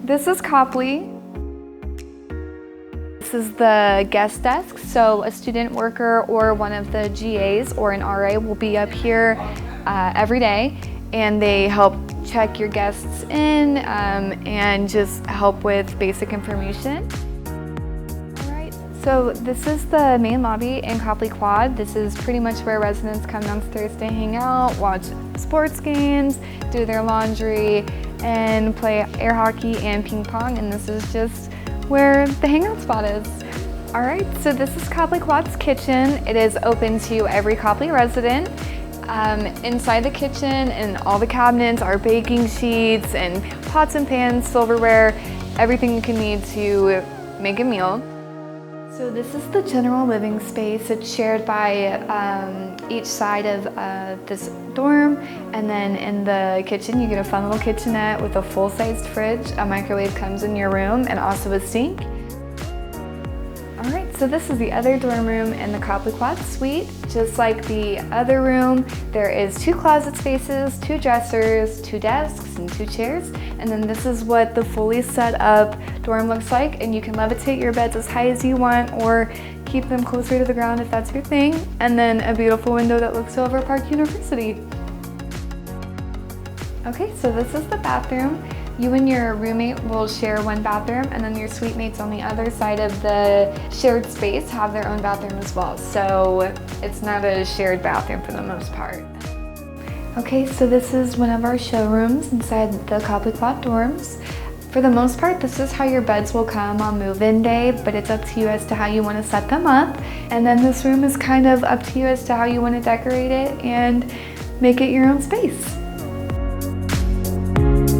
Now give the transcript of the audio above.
This is Copley. This is the guest desk, so a student worker or one of the GAs or an RA will be up here every day, and they help check your guests in and just help with basic information. Alright, so this is the main lobby in Copley Quad. This is pretty much where residents come downstairs to hang out, watch sports games, do their laundry, and play air hockey and ping pong, and this is just where the hangout spot is. All right, so this is Copley Quad's kitchen. It is open to every Copley resident. Inside the kitchen and all the cabinets are baking sheets and pots and pans, silverware, everything you can need to make a meal. So this is the general living space. It's shared by each side of this dorm, and then in the kitchen you get a fun little kitchenette with a full-sized fridge. A microwave comes in your room and also a sink. All right, so this is the other dorm room in the Copley Quad suite. Just like the other room, there is 2 closet spaces, 2 dressers, 2 desks, and 2 chairs. And then this is what the fully set up dorm looks like, and you can levitate your beds as high as you want or keep them closer to the ground if that's your thing. And then a beautiful window that looks over Park University. Okay, so this is the bathroom. You and your roommate will share one bathroom, and then your suite mates on the other side of the shared space have their own bathroom as well. So it's not a shared bathroom for the most part. Okay, so this is one of our showrooms inside the Copley Quad dorms. For the most part, this is how your beds will come on move-in day, but it's up to you as to how you want to set them up. And then this room is kind of up to you as to how you want to decorate it and make it your own space.